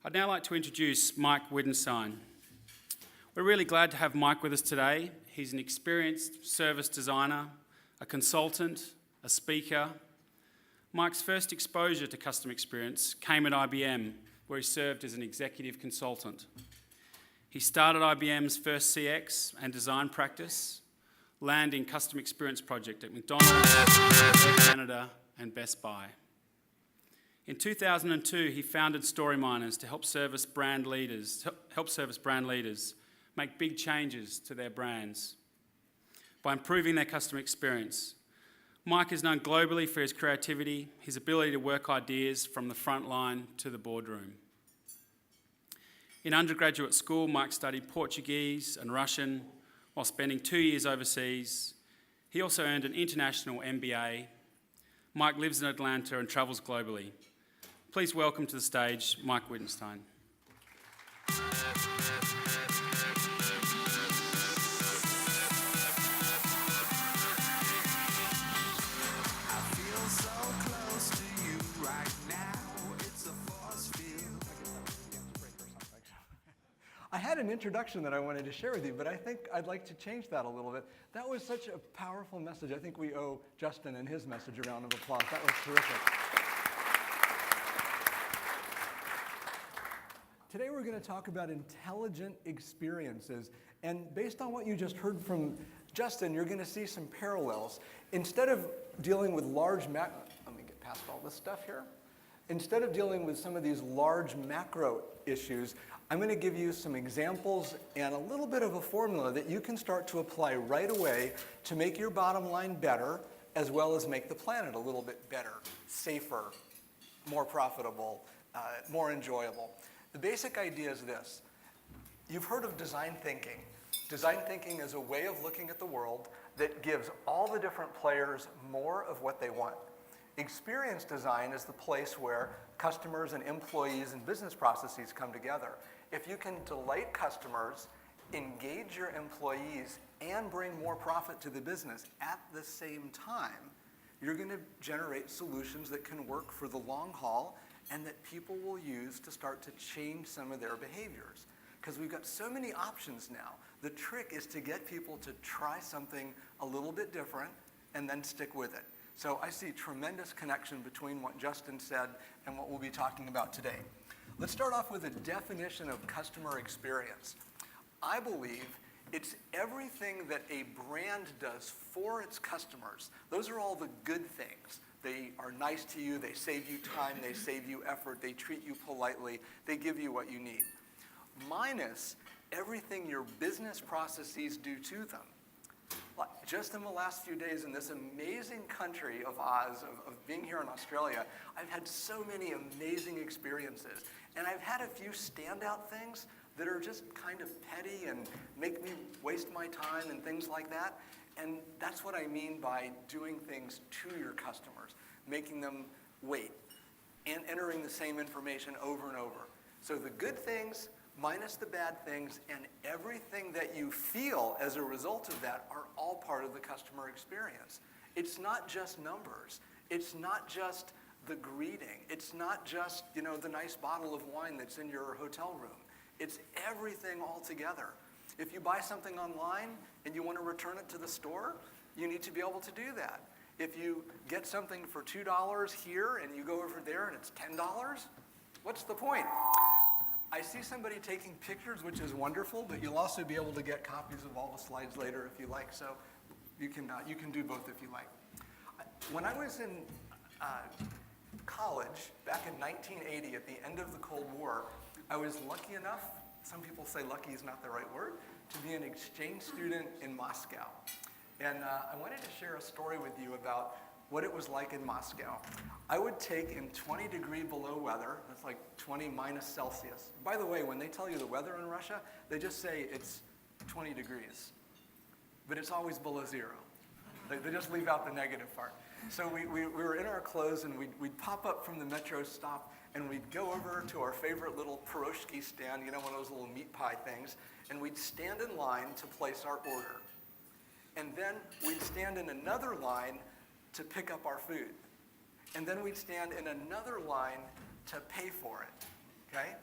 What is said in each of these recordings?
I'd now like to introduce Mike Wittenstein. We're really glad to have Mike with us today. He's an experienced service designer, a consultant, a speaker. Mike's first exposure to customer experience came at IBM, where he served as an executive consultant. He started IBM's first CX and design practice, landing customer experience project at McDonald's, Air Canada, and Best Buy. In 2002, he founded Storyminers to help service brand leaders make big changes to their brands by improving their customer experience. Mike is known globally for his creativity, his ability to work ideas from the front line to the boardroom. In undergraduate school, Mike studied Portuguese and Russian while spending 2 years overseas. He also earned an international MBA. Mike lives in Atlanta and travels globally. Please welcome to the stage Mike Wittenstein. I had an introduction that I wanted to share with you, but I think I'd like to change that a little bit. That was such a powerful message. I think we owe Justin and his message a round of applause. That was terrific. Today we're going to talk about intelligent experiences. And based on what you just heard from Justin, you're going to see some parallels. Instead of dealing with let me get past all this stuff here. Instead of dealing with some of these large macro issues, I'm going to give you some examples and a little bit of a formula that you can start to apply right away to make your bottom line better, as well as make the planet a little bit better, safer, more profitable, more enjoyable. The basic idea is this. You've heard of design thinking. Design thinking is a way of looking at the world that gives all the different players more of what they want. Experience design is the place where customers and employees and business processes come together. If you can delight customers, engage your employees, and bring more profit to the business at the same time, you're going to generate solutions that can work for the long haul and that people will use to start to change some of their behaviors. Because we've got so many options now. The trick is to get people to try something a little bit different and then stick with it. So I see tremendous connection between what Justin said and what we'll be talking about today. Let's start off with a definition of customer experience. I believe it's everything that a brand does for its customers. Those are all the good things. They are nice to you, they save you time, they save you effort, they treat you politely, they give you what you need. Minus everything your business processes do to them. Just in the last few days in this amazing country of Oz, of being here in Australia, I've had so many amazing experiences. And I've had a few standout things that are just kind of petty and make me waste my time and things like that. And that's what I mean by doing things to your customers, making them wait, and entering the same information over and over. So the good things minus the bad things and everything that you feel as a result of that are all part of the customer experience. It's not just numbers. It's not just the greeting. It's not just, the nice bottle of wine that's in your hotel room. It's everything all together. If you buy something online and you want to return it to the store, you need to be able to do that. If you get something for $2 here and you go over there and it's $10, what's the point? I see somebody taking pictures, which is wonderful, but you'll also be able to get copies of all the slides later if you like. So you can do both if you like. When I was in college, back in 1980, at the end of the Cold War, I was lucky enough, some people say lucky is not the right word, to be an exchange student in Moscow. And I wanted to share a story with you about what it was like in Moscow. I would take in 20 degree below weather, that's like 20 minus Celsius. By the way, when they tell you the weather in Russia, they just say it's 20 degrees, but it's always below zero. They just leave out the negative part. So we were in our clothes and we'd pop up from the metro stop and we'd go over to our favorite little pierogi stand, one of those little meat pie things, and we'd stand in line to place our order. And then we'd stand in another line to pick up our food. And then we'd stand in another line to pay for it, okay?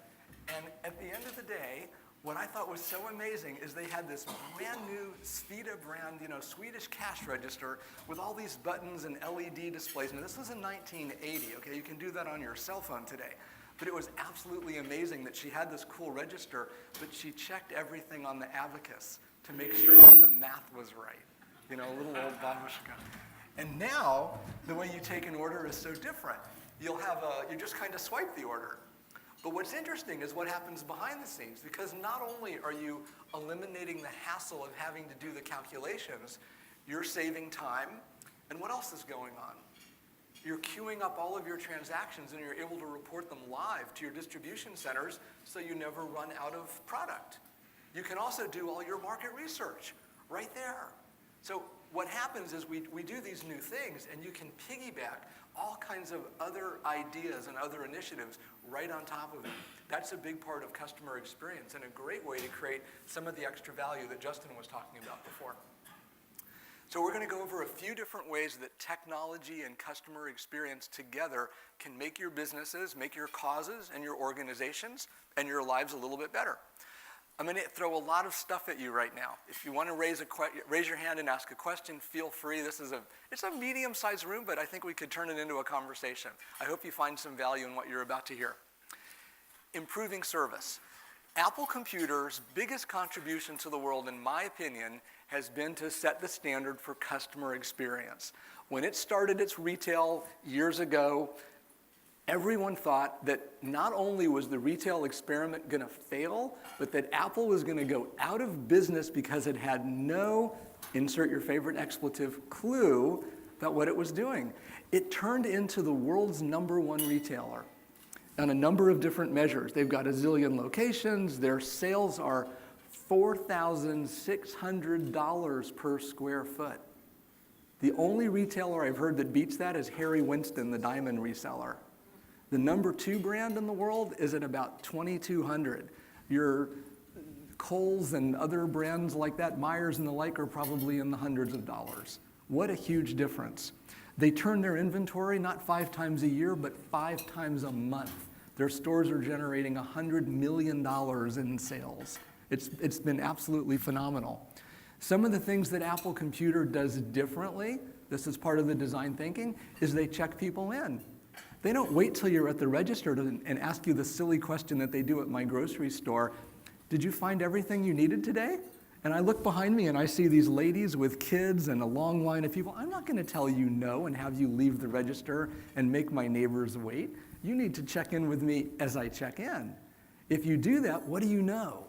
And at the end of the day, what I thought was so amazing is they had this brand new Svita brand, Swedish cash register with all these buttons and LED displays. Now this was in 1980, okay? You can do that on your cell phone today. But it was absolutely amazing that she had this cool register, but she checked everything on the abacus to make sure that the math was right. Little old babushka. And now, the way you take an order is so different. You just kind of swipe the order. But what's interesting is what happens behind the scenes, because not only are you eliminating the hassle of having to do the calculations, you're saving time, and what else is going on? You're queuing up all of your transactions and you're able to report them live to your distribution centers so you never run out of product. You can also do all your market research right there. So what happens is we do these new things and you can piggyback all kinds of other ideas and other initiatives right on top of it. That's a big part of customer experience and a great way to create some of the extra value that Justin was talking about before. So we're going to go over a few different ways that technology and customer experience together can make your businesses, make your causes and your organizations and your lives a little bit better. I'm going to throw a lot of stuff at you right now. If you want to raise your hand and ask a question, feel free. It's a medium-sized room, but I think we could turn it into a conversation. I hope you find some value in what you're about to hear. Improving service. Apple Computer's biggest contribution to the world, in my opinion, has been to set the standard for customer experience. When it started its retail years ago, everyone thought that not only was the retail experiment going to fail, but that Apple was going to go out of business because it had no, insert your favorite expletive, clue about what it was doing. It turned into the world's #1 retailer on a number of different measures. They've got a zillion locations. Their sales are $4,600 per square foot. The only retailer I've heard that beats that is Harry Winston, the diamond reseller. The #2 brand in the world is at about $2,200. Your Kohl's and other brands like that, Myers and the like, are probably in the hundreds of dollars. What a huge difference. They turn their inventory not 5 times a year, but 5 times a month. Their stores are generating $100 million in sales. It's been absolutely phenomenal. Some of the things that Apple Computer does differently, this is part of the design thinking, is they check people in. They don't wait till you're at the register and ask you the silly question that they do at my grocery store. Did you find everything you needed today? And I look behind me and I see these ladies with kids and a long line of people. I'm not going to tell you no and have you leave the register and make my neighbors wait. You need to check in with me as I check in. If you do that, what do you know?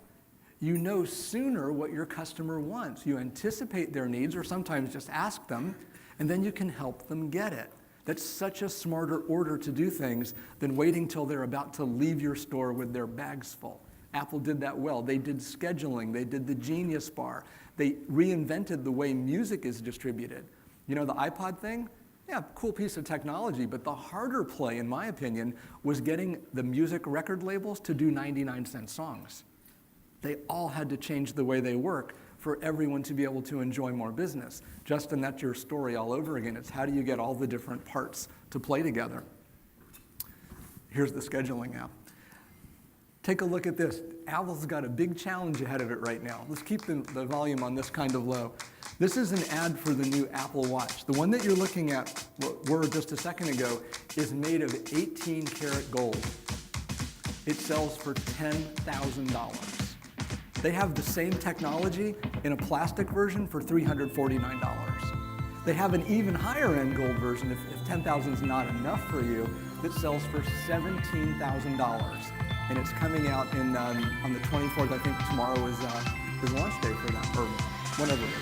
You know sooner what your customer wants. You anticipate their needs, or sometimes just ask them, and then you can help them get it. That's such a smarter order to do things than waiting till they're about to leave your store with their bags full. Apple did that well. They did scheduling. They did the Genius Bar. They reinvented the way music is distributed. The iPod thing? Yeah, cool piece of technology, but the harder play, in my opinion, was getting the music record labels to do 99-cent songs. They all had to change the way they work for everyone to be able to enjoy more business. Justin, that's your story all over again. It's how do you get all the different parts to play together? Here's the scheduling app. Take a look at this. Apple's got a big challenge ahead of it right now. Let's keep the volume on this kind of low. This is an ad for the new Apple Watch. The one that you're looking at, were just a second ago, is made of 18 karat gold. It sells for $10,000. They have the same technology in a plastic version for $349. They have an even higher end gold version, if $10,000 is not enough for you, that sells for $17,000. And it's coming out on the 24th. I think tomorrow is launch day for that, or whatever it is,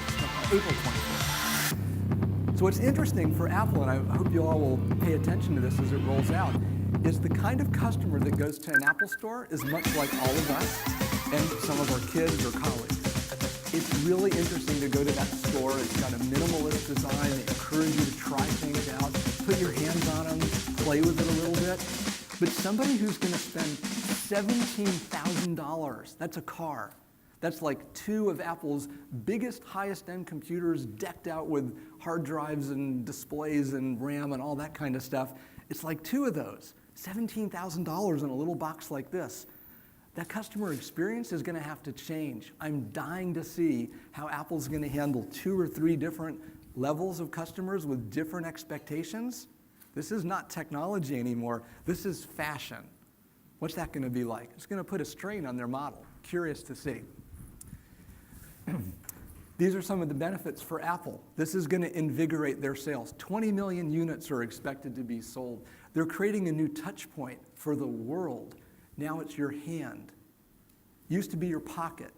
April 24th. So what's interesting for Apple, and I hope you all will pay attention to this as it rolls out, is the kind of customer that goes to an Apple store is much like all of us and some of our kids or colleagues. It's really interesting to go to that store. It's got a minimalist design. They encourage you to try things out, put your hands on them, play with it a little bit. But somebody who's going to spend $17,000, that's a car. That's like 2 of Apple's biggest, highest-end computers decked out with hard drives and displays and RAM and all that kind of stuff. It's like 2 of those, $17,000 in a little box like this. That customer experience is going to have to change. I'm dying to see how Apple's going to handle 2 or 3 different levels of customers with different expectations. This is not technology anymore. This is fashion. What's that going to be like? It's going to put a strain on their model. Curious to see. These are some of the benefits for Apple. This is going to invigorate their sales. 20 million units are expected to be sold. They're creating a new touch point for the world. Now it's your hand. Used to be your pocket.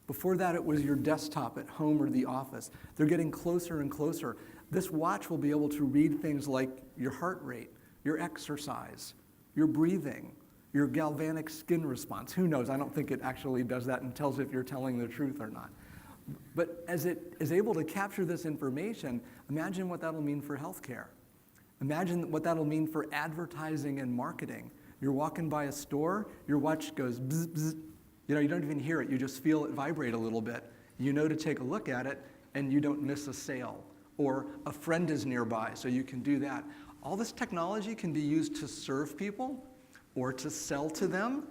Before that, it was your desktop at home or the office. They're getting closer and closer. This watch will be able to read things like your heart rate, your exercise, your breathing, your galvanic skin response. Who knows? I don't think it actually does that and tells if you're telling the truth or not. But as it is able to capture this information, imagine what that'll mean for healthcare. Imagine what that'll mean for advertising and marketing. You're walking by a store, your watch goes bzz, bzz. You know, you don't even hear it, you just feel it vibrate a little bit. You know to take a look at it, and you don't miss a sale. Or a friend is nearby, so you can do that. All this technology can be used to serve people, or to sell to them,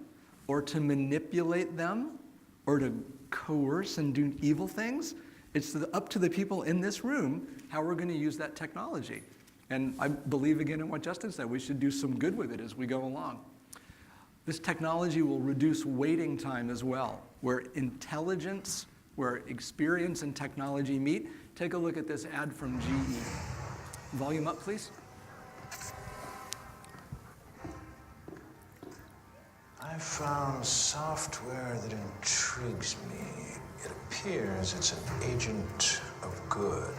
or to manipulate them, or to coerce and do evil things. It's up to the people in this room how we're going to use that technology. And I believe again in what Justin said, we should do some good with it as we go along. This technology will reduce waiting time as well, where intelligence, where experience and technology meet. Take a look at this ad from GE. Volume up, please. I found software that intrigues me. It appears it's an agent of good.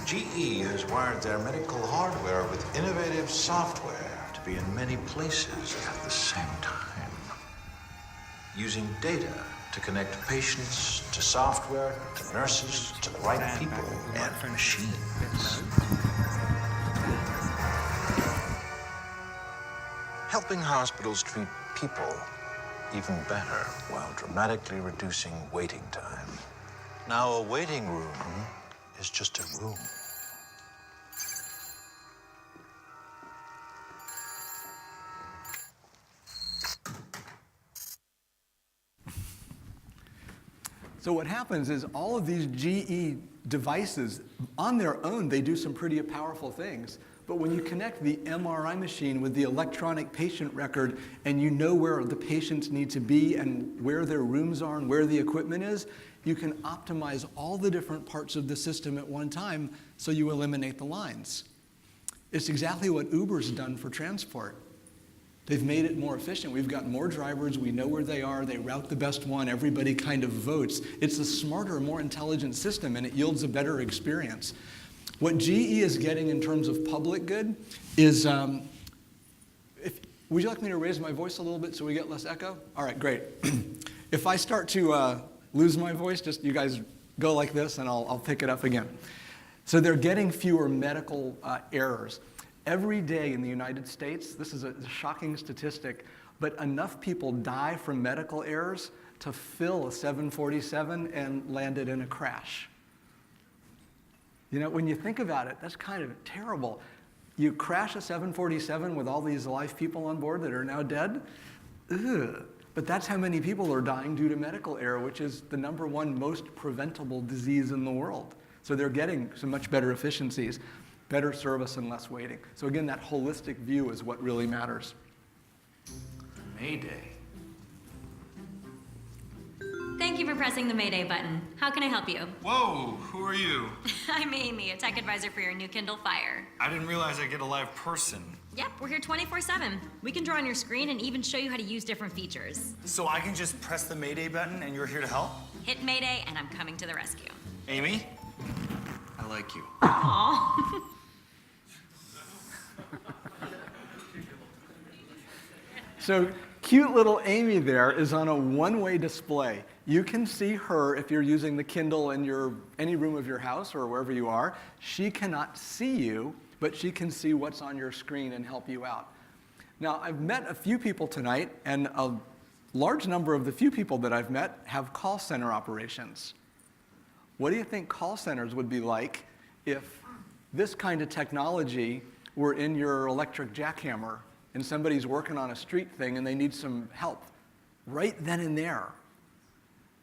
GE has wired their medical hardware with innovative software to be in many places at the same time. Using data to connect patients to software, to nurses, to the right people and machines. Helping hospitals treat people even better while dramatically reducing waiting time. Now a waiting room is just a room. So what happens is all of these GE devices, on their own, they do some pretty powerful things. But when you connect the MRI machine with the electronic patient record and you know where the patients need to be and where their rooms are and where the equipment is, you can optimize all the different parts of the system at one time so you eliminate the lines. It's exactly what Uber's done for transport. They've made it more efficient. We've got more drivers, we know where they are, they route the best one, everybody kind of votes. It's a smarter, more intelligent system, and it yields a better experience. What GE is getting in terms of public good is, would you like me to raise my voice a little bit so we get less echo? All right, great. If I start to lose my voice, just you guys go like this and I'll pick it up again. So they're getting fewer medical errors. Every day in the United States, this is a shocking statistic, but enough people die from medical errors to fill a 747 and land it in a crash. You know, when you think about it, that's kind of terrible. You crash a 747 with all these live people on board that are now dead? Ugh. But that's how many people are dying due to medical error, which is the #1 most preventable disease in the world. So they're getting some much better efficiencies, better service and less waiting. So again, that holistic view is what really matters. Mayday. Thank you for pressing the Mayday button. How can I help you? Whoa, who are you? I'm Amy, a tech advisor for your new Kindle Fire. I didn't realize I'd get a live person. Yep, we're here 24/7. We can draw on your screen and even show you how to use different features. So I can just press the Mayday button and you're here to help? Hit Mayday and I'm coming to the rescue. Amy, I like you. Aww. So cute little Amy there is on a one-way display. You can see her if you're using the Kindle in any room of your house or wherever you are. She cannot see you, but she can see what's on your screen and help you out. Now, I've met a few people tonight, and a large number of the few people that I've met have call center operations. What do you think call centers would be like if this kind of technology were in your electric jackhammer and somebody's working on a street thing and they need some help? right then and there.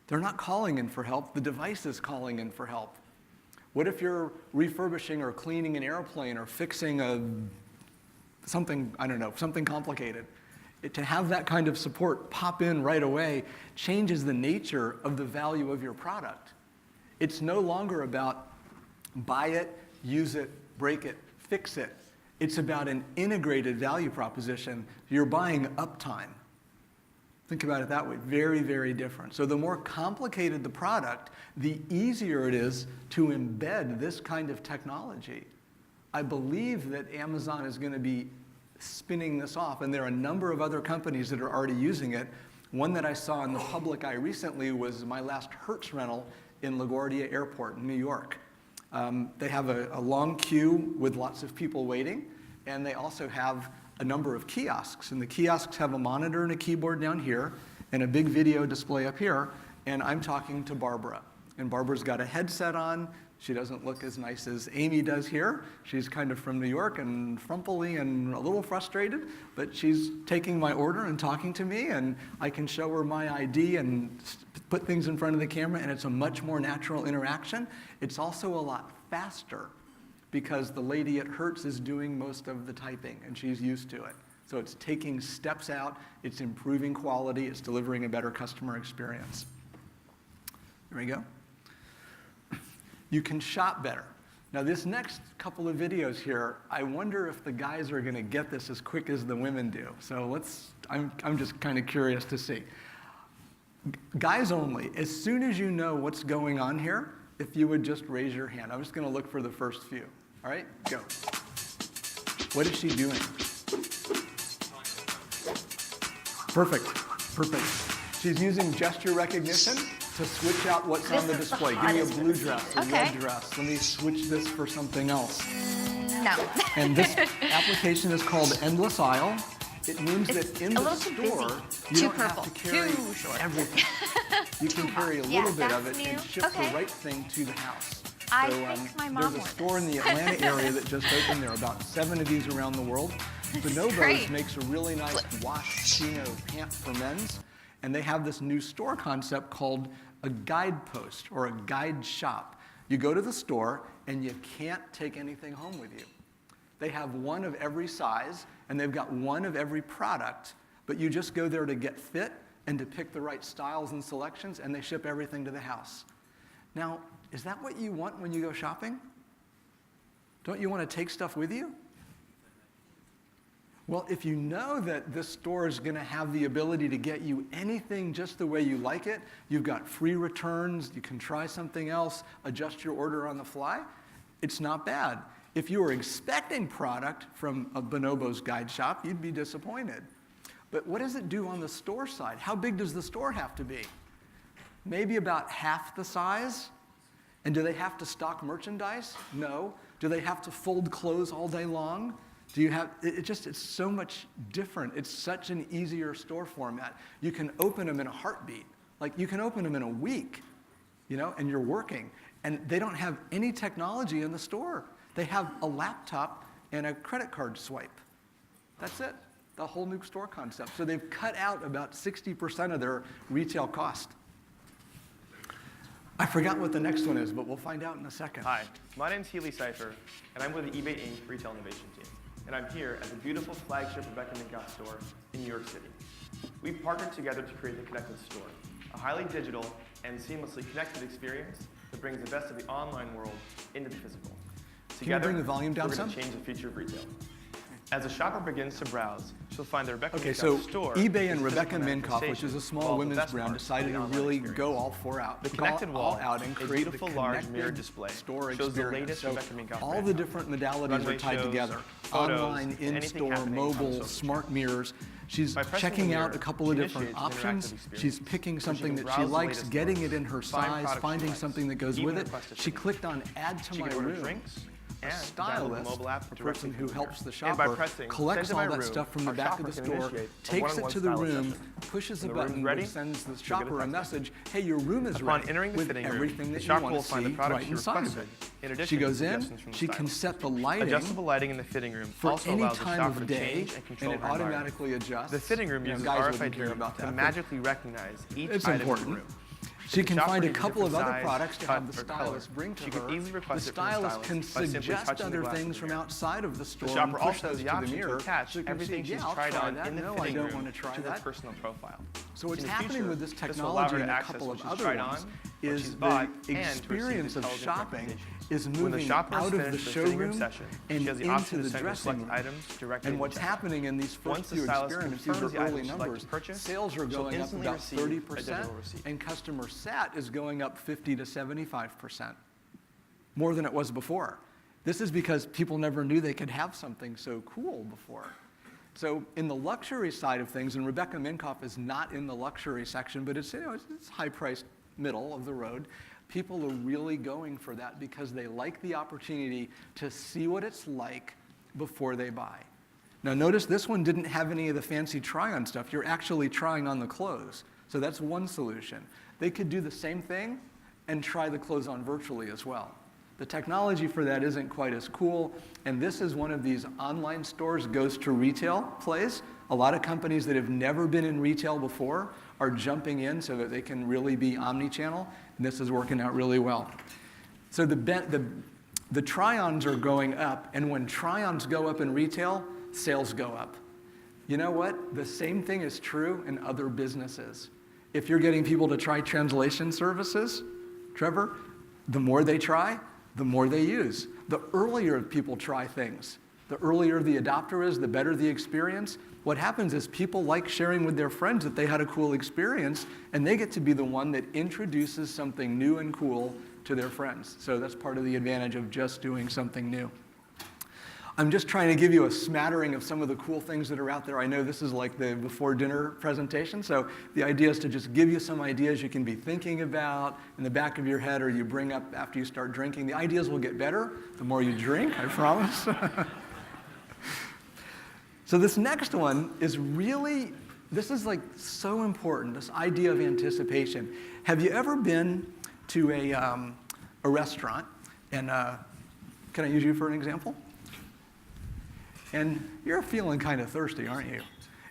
They're not calling in for help, the device is calling in for help. What if you're refurbishing or cleaning an airplane or fixing something, I don't know, something complicated? To have that kind of support pop in right away changes the nature of the value of your product. It's no longer about buy it, use it, break it, fix it. It's about an integrated value proposition. You're buying uptime. Think about it that way. Very, very different. So the more complicated the product, the easier it is to embed this kind of technology. I believe that Amazon is going to be spinning this off, and there are a number of other companies that are already using it. One that I saw in the public eye recently was my last Hertz rental in LaGuardia Airport in New York. They have a long queue with lots of people waiting, and they also have a number of kiosks. And the kiosks have a monitor and a keyboard down here, and a big video display up here, and I'm talking to Barbara. And Barbara's got a headset on. She doesn't look as nice as Amy does here. She's kind of from New York and frumpily and a little frustrated, but she's taking my order and talking to me, and I can show her my ID and put things in front of the camera, and it's a much more natural interaction. It's also a lot faster because the lady at Hertz is doing most of the typing, and she's used to it. So it's taking steps out, it's improving quality, it's delivering a better customer experience. There we go. You can shop better. Now this next couple of videos here, I wonder if the guys are going to get this as quick as the women do. So I'm just kind of curious to see. Guys only, as soon as you know what's going on here, if you would just raise your hand. I'm just going to look for the first few. All right, go. What is she doing? Perfect, perfect. She's using gesture recognition to switch out what's on the display. Give me a blue dress, a red dress. Let me switch this for something else. No. And this application is called Endless Aisle. It means that in the store, you don't have to carry everything. You can carry a little bit of it and ship the right thing to the house. I think my mom There's a store in the Atlanta area that just opened. There are about 7 of these around the world. Bonobos makes a really nice wash chino pant for men's. And they have this new store concept called a guidepost or a guide shop. You go to the store and you can't take anything home with you. They have one of every size and they've got one of every product, but you just go there to get fit and to pick the right styles and selections, and they ship everything to the house. Now, is that what you want when you go shopping? Don't you want to take stuff with you? Well, if you know that this store is going to have the ability to get you anything just the way you like it, you've got free returns, you can try something else, adjust your order on the fly, it's not bad. If you were expecting product from a Bonobo's guide shop, you'd be disappointed. But what does it do on the store side? How big does the store have to be? Maybe about half the size? And do they have to stock merchandise? No. Do they have to fold clothes all day long? Do you have, it's so much different. It's such an easier store format. You can open them in a heartbeat. Like you can open them in a week, and you're working. And they don't have any technology in the store. They have a laptop and a credit card swipe. That's it, the whole new store concept. So they've cut out about 60% of their retail cost. I forgot what the next one is, but we'll find out in a second. Hi, my name's Healy Cipher, and I'm with the eBay Inc. Retail Innovation Team. And I'm here at the beautiful flagship Rebecca Minkoff store in New York City. We've partnered together to create the Connected Store, a highly digital and seamlessly connected experience that brings the best of the online world into the physical. Together, bring the volume down we're going some? to change the future of retail. As a shopper begins to browse, she'll find the Rebecca Okay, Minkoff so store. eBay and is Rebecca physical Minkoff, which is a manifestation small of all the women's best brand, parts of decided the to online really experience. go all 4 out. The connected wall all out and is a create beautiful the large connected mirror display. store Shows the experience. latest So Rebecca Minkoff all brand the content. different modalities Runway are tied shows, together. photos, Online, anything in-store, happening on mobile, social smart mirrors. She's By pressing checking the out mirror, a couple of she different initiates an options. interactive experience She's picking where she something can that she browse the likes, latest getting books, it in her find size, products she finding likes, something that goes even with it. request a She ticket. clicked on Add to She My can order Room. drinks and download the stylist, mobile app a directly person from who here. helps the And by shopper, pressing collects Send to all My that Room, stuff from the our back of shopper the can store, initiate a takes it one-on-one to the stylist room, session. pushes a When the room's button ready, that sends the you'll get a shopper a text message, hey, your room is Upon ready, entering the with fitting room, everything the that you shopper want will to find see the products right she inside of requested. it. In addition She to goes in, suggestions from the she can stylist. set the lighting Adjustable lighting in the fitting room for also any allows the time shopper of to day, change and and control it her environment. automatically adjusts. The fitting room uses guys wouldn't care RFID about to that, but magically recognize each it's item in the important. room. She If the can shopper find a needs couple of different other size, products to cut, have the or color, stylist bring to she her. can easily The request it from the stylist can stylist by simply suggest touching the other glass of things the from mirror. outside of the store The shopper and push also has those the to the option to mirror. attach so you can everything see, she's yeah, I'll tried try on that. in the No, I fitting don't room want to try to her that. personal profile. So what's In the happening future, with this this will allow her technology to and a access couple what of she's other tried ones on, what is she's the bought, and to receive experience of intelligent shopping recommendations. is When the moving shopper out has of the finished the fitting room showroom session, and she has the into option to the send her dressing select room. items directly And in the what's checkout. happening in these Once first the few stylist experiments, these confirms are the early items she'd like numbers, to purchase, sales are she'll going up instantly about receive a 30%, digital receipt. and customer sat is going up 50 to 75%, more than it was before. This is because people never knew they could have something so cool before. So in the luxury side of things, and Rebecca Minkoff is not in the luxury section, but it's, it's high-priced middle of the road. People are really going for that because they like the opportunity to see what it's like before they buy. Now notice this one didn't have any of the fancy try-on stuff. You're actually trying on the clothes. So that's one solution. They could do the same thing and try the clothes on virtually as well. The technology for that isn't quite as cool, and this is one of these online stores, goes to retail plays. A lot of companies that have never been in retail before are jumping in so that they can really be omni-channel, and this is working out really well. So the try-ons are going up, and when try-ons go up in retail, sales go up. You know what? The same thing is true in other businesses. If you're getting people to try translation services, Trevor, the more they try, the more they use. The earlier people try things, the earlier the adopter is, the better the experience. What happens is people like sharing with their friends that they had a cool experience, and they get to be the one that introduces something new and cool to their friends. So that's part of the advantage of just doing something new. I'm just trying to give you a smattering of some of the cool things that are out there. I know this is like the before dinner presentation, so the idea is to just give you some ideas you can be thinking about in the back of your head, or you bring up after you start drinking. The ideas will get better the more you drink, I promise. So this next one is really, this is like so important, this idea of anticipation. Have you ever been to a restaurant, and can I use you for an example? And you're feeling kind of thirsty, aren't you?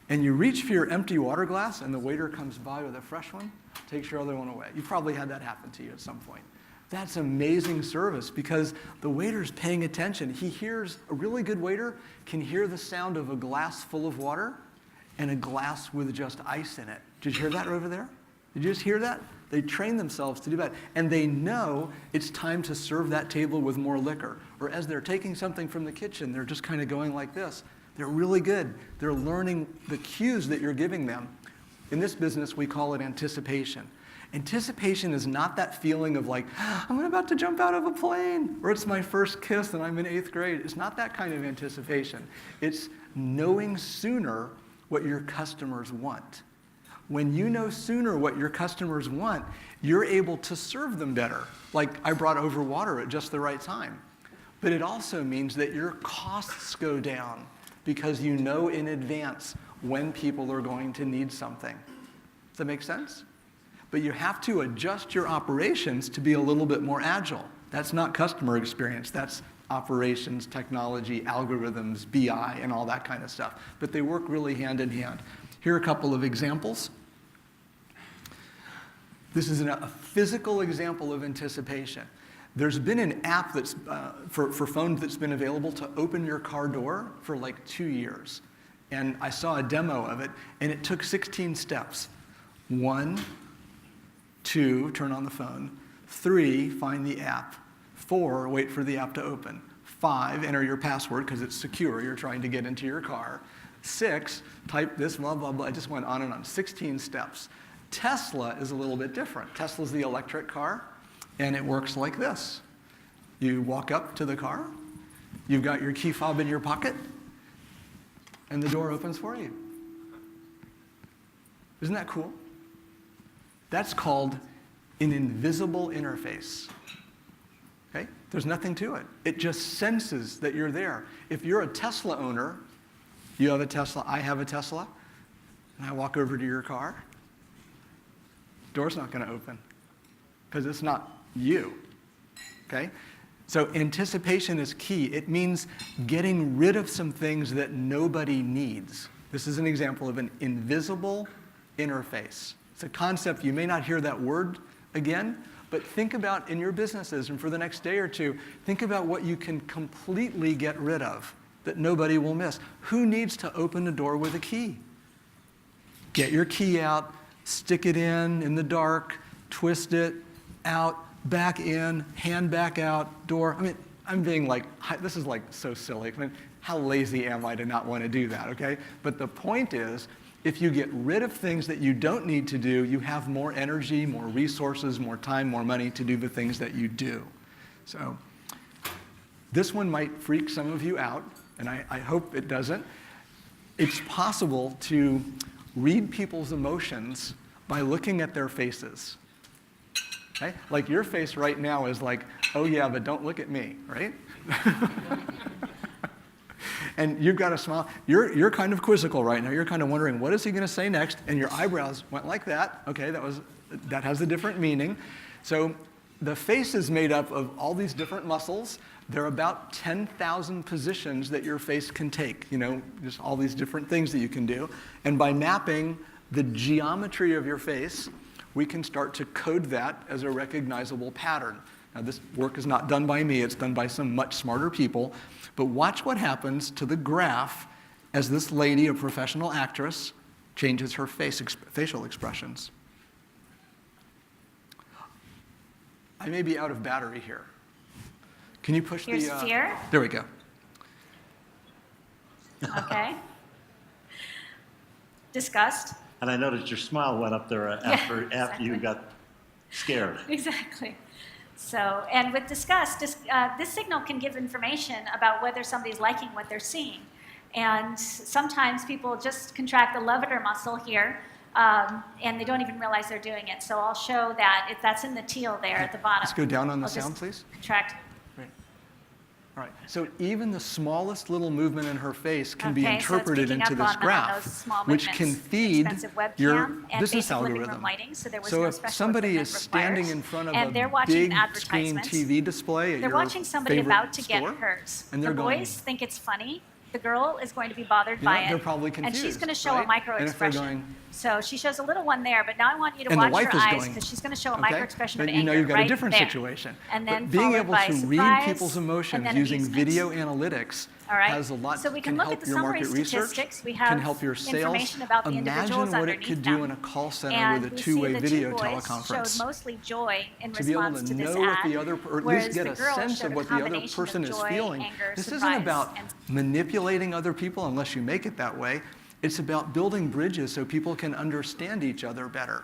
And you reach for your empty water glass, and the waiter comes by with a fresh one, takes your other one away. You've probably had that happen to you at some point. That's amazing service because the waiter's paying attention. He hears, a really good waiter can hear the sound of a glass full of water and a glass with just ice in it. Did you hear that over there? Did you just hear that? They train themselves to do that. And they know it's time to serve that table with more liquor. Or as they're taking something from the kitchen, they're just kind of going like this. They're really good. They're learning the cues that you're giving them. In this business, we call it anticipation. Anticipation is not that feeling of like, I'm about to jump out of a plane, or it's my first kiss and I'm in 8th grade. It's not that kind of anticipation. It's knowing sooner what your customers want. When you know sooner what your customers want, you're able to serve them better. Like I brought over water at just the right time. But it also means that your costs go down because you know in advance when people are going to need something. Does that make sense? But you have to adjust your operations to be a little bit more agile. That's not customer experience. That's operations, technology, algorithms, BI, and all that kind of stuff. But they work really hand in hand. Here are a couple of examples. This is a physical example of anticipation. There's been an app that's for phones that's been available to open your car door for like 2 years. And I saw a demo of it, and it took 16 steps. 1, 2, turn on the phone. 3, find the app. 4, wait for the app to open. 5, enter your password because it's secure. You're trying to get into your car. 6, type this, blah, blah, blah. I just went on and on. 16 steps. Tesla is a little bit different. Tesla's the electric car, and it works like this. You walk up to the car, you've got your key fob in your pocket, and the door opens for you. Isn't that cool? That's called an invisible interface. Okay? There's nothing to it. It just senses that you're there. If you're a Tesla owner, you have a Tesla, I have a Tesla, and I walk over to your car, door's not going to open because it's not you, okay? So anticipation is key. It means getting rid of some things that nobody needs. This is an example of an invisible interface. It's a concept, you may not hear that word again, but think about in your businesses and for the next day or two, think about what you can completely get rid of that nobody will miss. Who needs to open a door with a key? Get your key out, stick it in the dark, twist it, out, back in, hand back out, door. I mean, I'm being like, this is like so silly. I mean, how lazy am I to not want to do that, okay? But the point is, if you get rid of things that you don't need to do, you have more energy, more resources, more time, more money to do the things that you do. So this one might freak some of you out, and I hope it doesn't. It's possible to read people's emotions by looking at their faces. Okay? Like your face right now is like, oh yeah, but don't look at me, right? And you've got a smile. You're kind of quizzical right now. You're kind of wondering, what is he going to say next? And your eyebrows went like that. Okay, that has a different meaning. So the face is made up of all these different muscles. There are about 10,000 positions that your face can take, just all these different things that you can do. And by mapping the geometry of your face, we can start to code that as a recognizable pattern. Now, this work is not done by me. It's done by some much smarter people. But watch what happens to the graph as this lady, a professional actress, changes her facial expressions. I may be out of battery here. Can you push Here's the... fear. There we go. Okay. Disgust. And I noticed your smile went up there after exactly. you got scared. Exactly. So, and with disgust, this signal can give information about whether somebody's liking what they're seeing. And sometimes people just contract the levator muscle here, and they don't even realize they're doing it. So I'll show that if that's in the teal there at the bottom. Let's go down on the I'll sound, just please. Contract. Right. All right. So even the smallest little movement in her face can be Okay, so it's interpreted picking into up this on graph, those small which can movements. feed Expensive webcam your and business basic living room algorithm. lighting, so there was So no if special somebody equipment is standing required. in front of And they're a watching big screen advertisements. TV display at They're your watching somebody favorite about to store, get hers. and The they're going, boys think it's funny. The girl is going to be bothered You know, by it. they're probably And she's confused, going to show right? a micro And if they're expression. going- So she shows a little one there, but now I want you to and the watch wife her is eyes going, because she's going to show a okay? micro expression But of you anger know you've got right a different there. situation. And then But being followed able by to read surprise, people's emotions and then using amusement. video analytics All right. has a lot So we can can look help at the your summary market research, statistics. We can have help your sales. information about the individuals Imagine what it underneath could do them. in a call center And with a we two-way see the video two boys teleconference. showed mostly joy in To be able response to to this know what ad, the other, or at whereas least get the a girl sense showed of a what the other combination person of is joy, feeling. anger, This isn't surprise, about and manipulating other people unless you make it that way. It's about building bridges so people can understand each other better.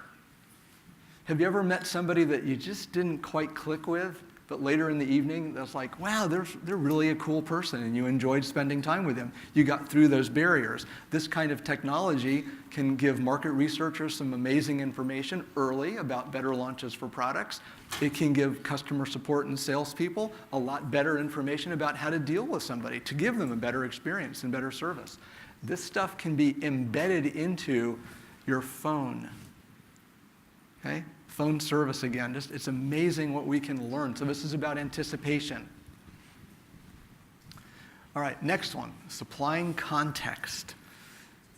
Have you ever met somebody that you just didn't quite click with, but later in the evening, that's like, wow, they're really a cool person, and you enjoyed spending time with them. You got through those barriers. This kind of technology can give market researchers some amazing information early about better launches for products. It can give customer support and salespeople a lot better information about how to deal with somebody, to give them a better experience and better service. This stuff can be embedded into your phone. Okay? Phone service again. Just, it's amazing what we can learn. So this is about anticipation. All right, next one, supplying context.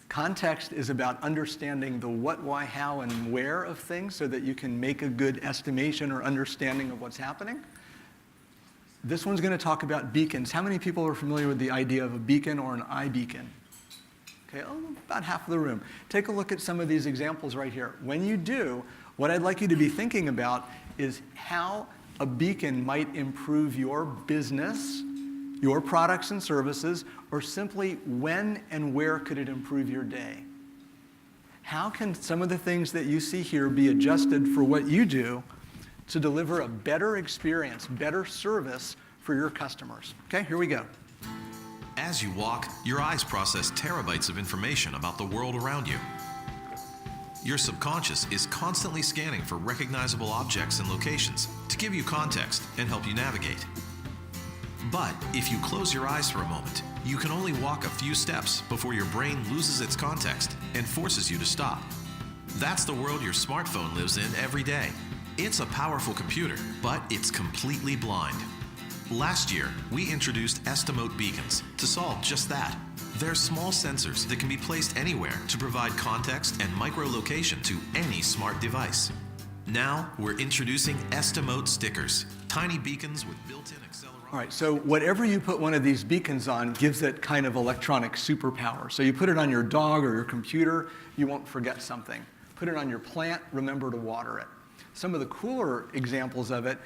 Context is about understanding the what, why, how, and where of things so that you can make a good estimation or understanding of what's happening. This one's going to talk about beacons. How many people are familiar with the idea of a beacon or an iBeacon? Okay, about half of the room. Take a look at some of these examples right here. When you do, what I'd like you to be thinking about is how a beacon might improve your business, your products and services, or simply when and where could it improve your day? How can some of the things that you see here be adjusted for what you do to deliver a better experience, better service for your customers? Okay, here we go. As you walk, your eyes process terabytes of information about the world around you. Your subconscious is constantly scanning for recognizable objects and locations to give you context and help you navigate. But if you close your eyes for a moment, you can only walk a few steps before your brain loses its context and forces you to stop. That's the world your smartphone lives in every day. It's a powerful computer, but it's completely blind. Last year, we introduced Estimote beacons to solve just that. They're small sensors that can be placed anywhere to provide context and microlocation to any smart device. Now, we're introducing Estimote stickers, tiny beacons with built-in accelerometers. All right, so whatever you put one of these beacons on gives it kind of electronic superpower. So you put it on your dog or your computer, you won't forget something. Put it on your plant, remember to water it. Some of the cooler examples of it,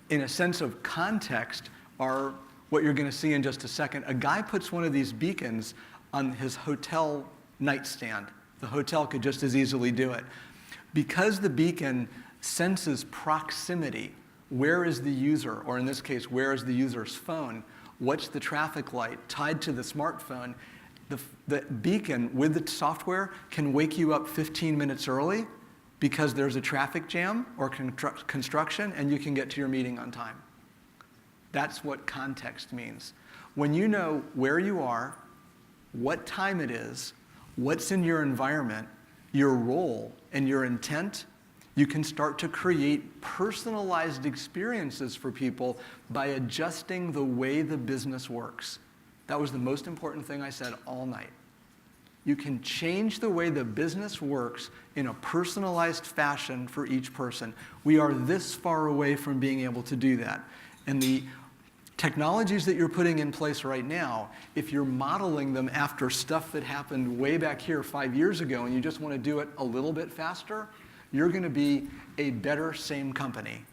in a sense of context, are what you're going to see in just a second. A guy puts one of these beacons on his hotel nightstand. The hotel could just as easily do it. Because the beacon senses proximity, where is the user, or in this case, where is the user's phone, what's the traffic light tied to the smartphone, the beacon with the software can wake you up 15 minutes early because there's a traffic jam or construction, and you can get to your meeting on time. That's what context means. When you know where you are, what time it is, what's in your environment, your role, and your intent, you can start to create personalized experiences for people by adjusting the way the business works. That was the most important thing I said all night. You can change the way the business works in a personalized fashion for each person. We are this far away from being able to do that. And the technologies that you're putting in place right now, if you're modeling them after stuff that happened way back here 5 years ago and you just want to do it a little bit faster, you're going to be a better same company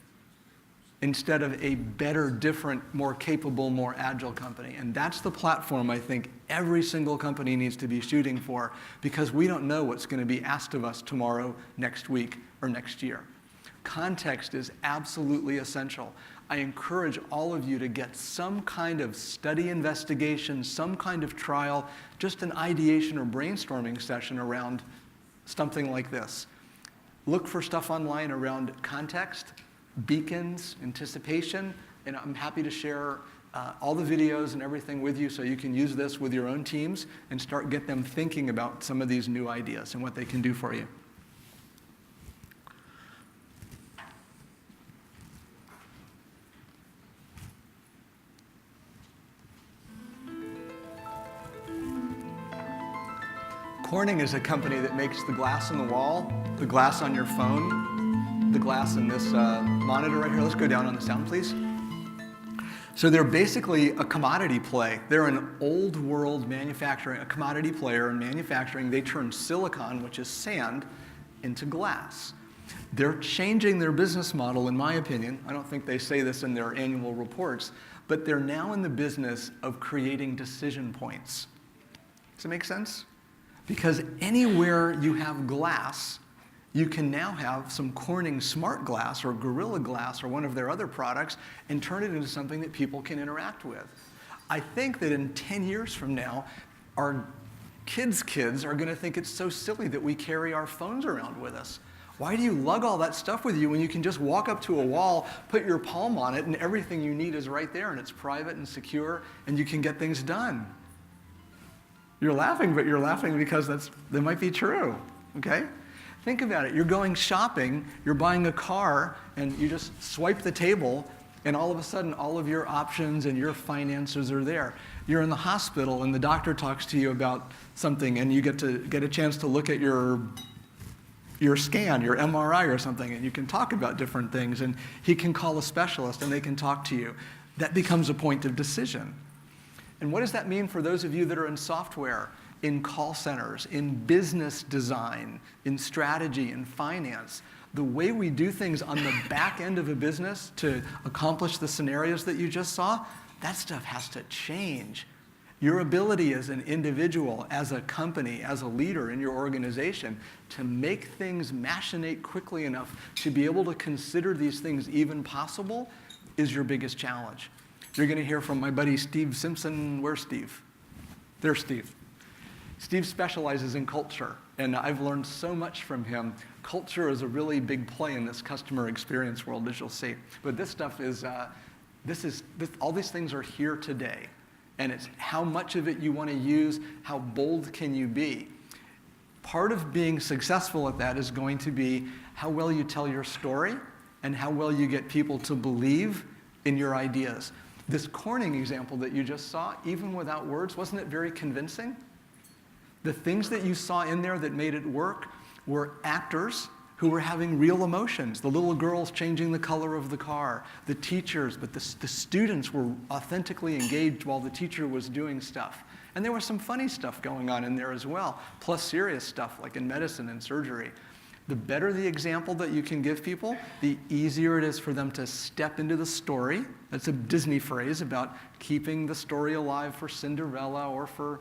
instead of a better, different, more capable, more agile company. And that's the platform I think every single company needs to be shooting for, because we don't know what's going to be asked of us tomorrow, next week, or next year. Context is absolutely essential. I encourage all of you to get some kind of study investigation, some kind of trial, just an ideation or brainstorming session around something like this. Look for stuff online around context, beacons, anticipation, and I'm happy to share all the videos and everything with you so you can use this with your own teams and get them thinking about some of these new ideas and what they can do for you. Corning is a company that makes the glass in the wall, the glass on your phone, the glass in this monitor right here. Let's go down on the sound, please. So they're basically a commodity play. They're an old world manufacturing, a commodity player in manufacturing. They turn silicon, which is sand, into glass. They're changing their business model, in my opinion. I don't think they say this in their annual reports, but they're now in the business of creating decision points. Does it make sense? Because anywhere you have glass, you can now have some Corning Smart Glass or Gorilla Glass or one of their other products and turn it into something that people can interact with. I think that in 10 years from now, our kids' are going to think it's so silly that we carry our phones around with us. Why do you lug all that stuff with you when you can just walk up to a wall, put your palm on it, and everything you need is right there, and it's private and secure, and you can get things done? You're laughing, but you're laughing because that might be true, okay? Think about it. You're going shopping, you're buying a car, and you just swipe the table, and all of a sudden, all of your options and your finances are there. You're in the hospital, and the doctor talks to you about something, and you get a chance to look at your scan, your MRI or something, and you can talk about different things, and he can call a specialist, and they can talk to you. That becomes a point of decision. And what does that mean for those of you that are in software, in call centers, in business design, in strategy, in finance? The way we do things on the back end of a business to accomplish the scenarios that you just saw, that stuff has to change. Your ability as an individual, as a company, as a leader in your organization to make things machinate quickly enough to be able to consider these things even possible is your biggest challenge. You're going to hear from my buddy Steve Simpson. Where's Steve? There's Steve. Steve specializes in culture, and I've learned so much from him. Culture is a really big play in this customer experience world, as you'll see. But this stuff is all these things are here today. And it's how much of it you want to use, how bold can you be. Part of being successful at that is going to be how well you tell your story and how well you get people to believe in your ideas. This Corning example that you just saw, even without words, wasn't it very convincing? The things that you saw in there that made it work were actors who were having real emotions. The little girls changing the color of the car, the teachers, but the students were authentically engaged while the teacher was doing stuff. And there was some funny stuff going on in there as well, plus serious stuff like in medicine and surgery. The better the example that you can give people, the easier it is for them to step into the story. That's a Disney phrase about keeping the story alive for Cinderella or for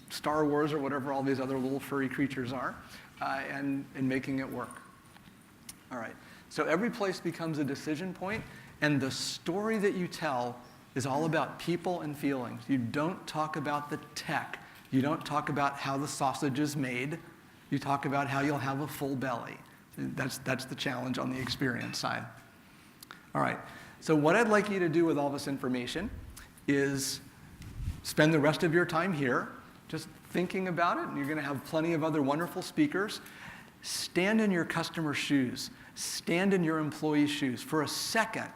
Star Wars or whatever all these other little furry creatures are, and making it work. All right, so every place becomes a decision point, and the story that you tell is all about people and feelings. You don't talk about the tech. You don't talk about how the sausage is made. You talk about how you'll have a full belly. That's the challenge on the experience side. All right, so what I'd like you to do with all this information is spend the rest of your time here just thinking about it, and you're going to have plenty of other wonderful speakers. Stand in your customer's shoes. Stand in your employee's shoes. For a second,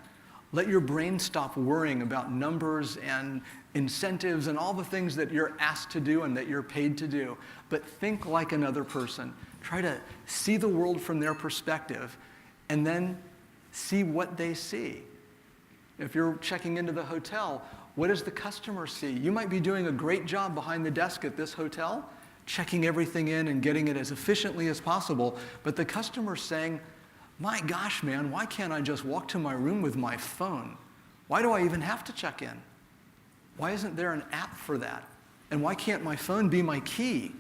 let your brain stop worrying about numbers and incentives and all the things that you're asked to do and that you're paid to do. But think like another person. Try to see the world from their perspective and then see what they see. If you're checking into the hotel, what does the customer see? You might be doing a great job behind the desk at this hotel, checking everything in and getting it as efficiently as possible, but the customer's saying, my gosh, man, why can't I just walk to my room with my phone? Why do I even have to check in? Why isn't there an app for that? And why can't my phone be my key?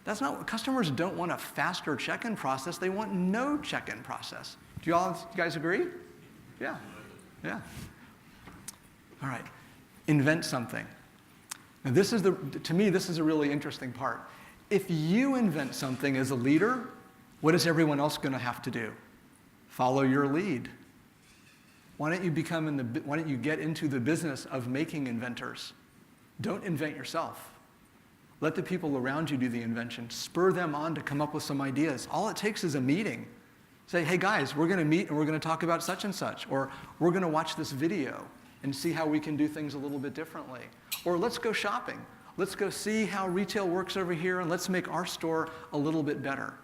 That's not what customers don't want. A faster check-in process. They want no check-in process. Do you guys agree? Yeah. Yeah. All right. Invent something. Now to me, this is a really interesting part. If you invent something as a leader, what is everyone else going to have to do? Follow your lead. Why don't you get into the business of making inventors? Don't invent yourself. Let the people around you do the invention. Spur them on to come up with some ideas. All it takes is a meeting. Say, hey guys, we're going to meet and we're going to talk about such and such. Or we're going to watch this video and see how we can do things a little bit differently. Or let's go shopping. Let's go see how retail works over here and let's make our store a little bit better.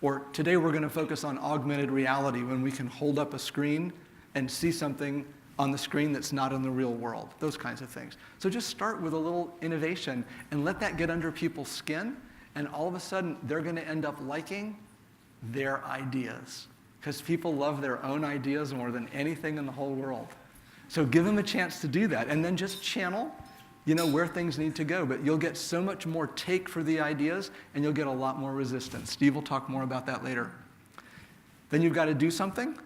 Or today we're going to focus on augmented reality when we can hold up a screen and see something on the screen that's not in the real world, those kinds of things. So just start with a little innovation and let that get under people's skin, and all of a sudden they're going to end up liking their ideas, because people love their own ideas more than anything in the whole world. So give them a chance to do that, and then just channel, where things need to go. But you'll get so much more take for the ideas, and you'll get a lot more resistance. Steve will talk more about that later. Then you've got to do something,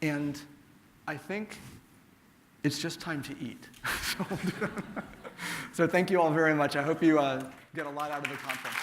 and I think it's just time to eat. So thank you all very much. I hope you get a lot out of the conference.